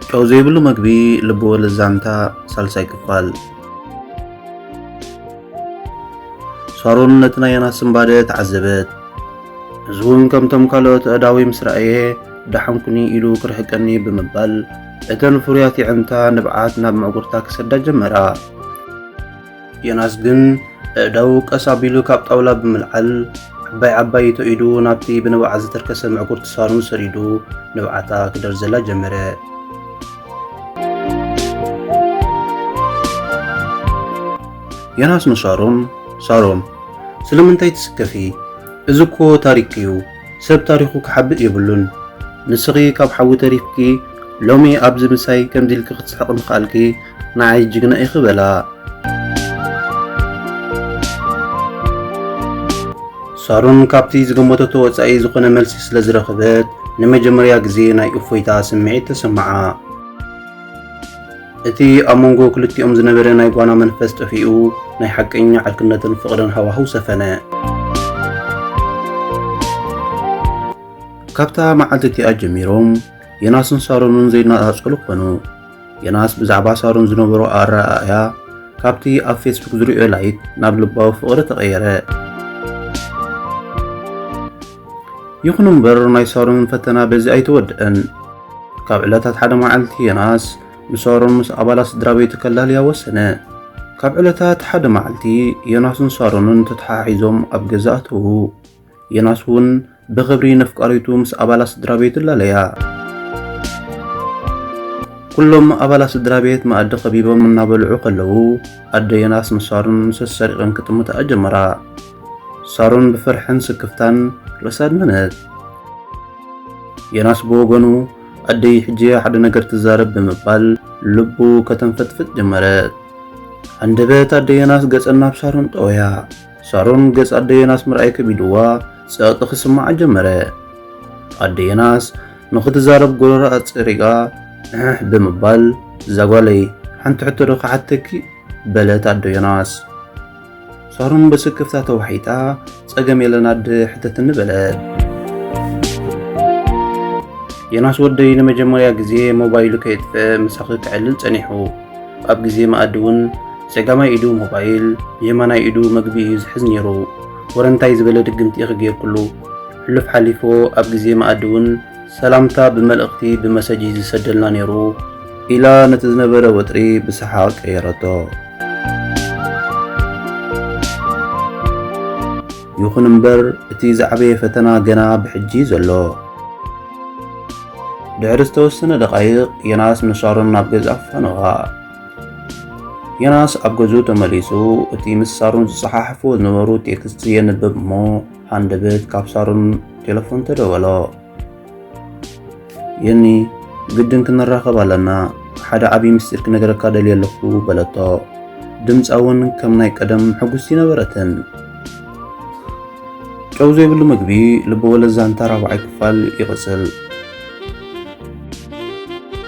ጨው ዘይብሉ መግቢ ልብ ወለድ ዛንታ ሳልሳይ ክፋል ሳሮን ነቲ ናይ ዮናስ እምባደ ተዓዘበት። እዚ እውን ከምቶም ካልኦት ኣእዳዊ ምስ ረኣየ ዳሓንኩኒ ኢሉ ክርሕቀኒ ብምባል እተን ፍሩያት ይዕንታ ንብዓት ናብ መዕጉርታ ክሰዳ ጀመራ። ዮናስ ግን ኣእዳው ቀስ ኣቢሉ ካብ ጣውላ ብምልዓል ዓባይ ተኢዱ ናብቲ ብንብዓት ዝተርከሰ መዕጉርቲ ሳሮን ሰሪዱ ንብዓታ ክደርዘላ ጀመረ። ዮናስ ንሳሮን ሳሮን ስለምንታይ ትስከፊ? እዚ እኮ ታሪክ እዩ፣ ሰብ ታሪኹ ክሓብእ የብሉን። ንስኺ ካብ ሓዊ ተሪፍኪ ሎሚ ኣብዚ ምሳይ ከምዚ ኢልኪ ክትስሕቕ ምኽኣልኪ ንዓይ ጅግና ኢኺ በላ። ሳሮን ካብቲ ዝገመተቶ ወፃኢ ዝኾነ መልሲ ስለ ዝረኸበት ንመጀመርያ ግዜ ናይ እፎይታ ስምዒት ተሰምዓ። እቲ ኣብ መንጎ ክልቲኦም ዝነበረ ናይ ጓና መንፈስ ጠፊኡ ናይ ሓቀኛ ዓልክነትን ፍቕርን ሃዋህው ሰፈነ። ካብታ መዓልቲ እቲኣ ጀሚሮም ዮናስን ሳሮንን ዘይነፃፀሉ ኮኑ። ዮናስ ብዛዕባ ሳሮን ዝነበሮ ኣረኣእያ ካብቲ ኣብ ፌስቡክ ዝሪኦ ላይክ ናብ ልባዊ ፍቕሪ ተቐየረ። ይኹን እምበር ናይ ሳሮን ፈተና በዚ ኣይተወድአን። ካብ ዕለታት ሓደ መዓልቲ ዮናስ ንሳሮን ምስ ኣባላት ስድራ ቤቱ ከላልያ ወሰነ። ካብ ዕለታት ሓደ መዓልቲ ዮናስን ሳሮንን ተተሓሒዞም ኣብ ገዛ ኣተዉ። ዮናስ እውን ብኽብሪ ነፍቃሪቱ ምስ ኣባላት ስድራ ቤቱ ላለያ። ኩሎም ኣባላት ስድራ ቤት መኣዲ ከቢቦም እናበልዑ ከለዉ ኣደ ዮናስ ምስ ሳሮን ሰሰሪቐን ክጥምታ ጀመራ። ሳሮን ብፍርሕን ስክፍታን ርእሳ ድመነት። ዮናስ ብወገኑ ኣደይ ሕጂ ሓደ ነገር ትዛረብ ብምባል ልቡ ከተንፈትፍት ጀመረት። አንደበት ኣደ ዮናስ ገጸ ናብ ሳሮን ጠወያ። ሳሮን ገጽ ኣደ ዮናስ ምርኣይ ከቢድዋ ፀቕጢ ክስማዕ ጀመረ። ኣደ ዮናስ ንኽትዛረብ ጎረራ ኣፅሪቃ ብምባል ዛጓለይ ሓንቲ ሕቶ ዶ ክሓተኪ በለት ኣደ ዮናስ። ሳሮን በስክፍታ ተዋሒጣ ፀገም የለን ኣደ ሕተትኒ በለት። ዮናስ ወደይ ንመጀመርያ ግዜ ሞባይሉ ከይጥፍአ ምሳኺ ክዕልል ጸኒሑ። ኣብ ግዜ መኣዲ እውን ፀጋማይ ኢዱ ሞባይል የማናይ ኢዱ መግቢ እዩ ዝሕዝ ነይሩ። ወረንታይ ዝበለ ድግምቲ ክገይር ኩሉ ሕልፍ ሓሊፎ ኣብ ግዜ መኣዲ እውን ሰላምታ ብመልእኽቲ ብመሰጂ ዝሰደልና ነይሩ ኢላ ነቲ ዝነበረ ወጥሪ ብሰሓቕ ቀየረቶ። ይኹን እምበር እቲ ዝዓበየ ፈተና ገና ብሕጂ ዘሎ። ድሕሪ ዝተወሰነ ደቓይቕ ዮናስ ንሳሮን ናብ ገዛ ኣፋነቓ። ዮናስ ኣብ ገዝኡ ተመሊሱ እቲ ምስ ሳሮን ዝፀሓሕፎ ዝነበሩ ቴክስት የንብብ እሞ ሃንደበት ካብ ሳሮን ቴሌፎን ተደወሎ። የኒ ግድን ክንራኸብ ኣለና፣ ሓደ ዓብዪ ምስጢር ክነግረካ ደልየ ኣለኹ በለቶ። ድምፃ እውን ከም ናይ ቀደም ሕጉስቲ ነበረትን። ጨው ዘይብሉ ምግቢ ልበ ወለድ ዛንታ 4ይ ክፋል ይቕፅል።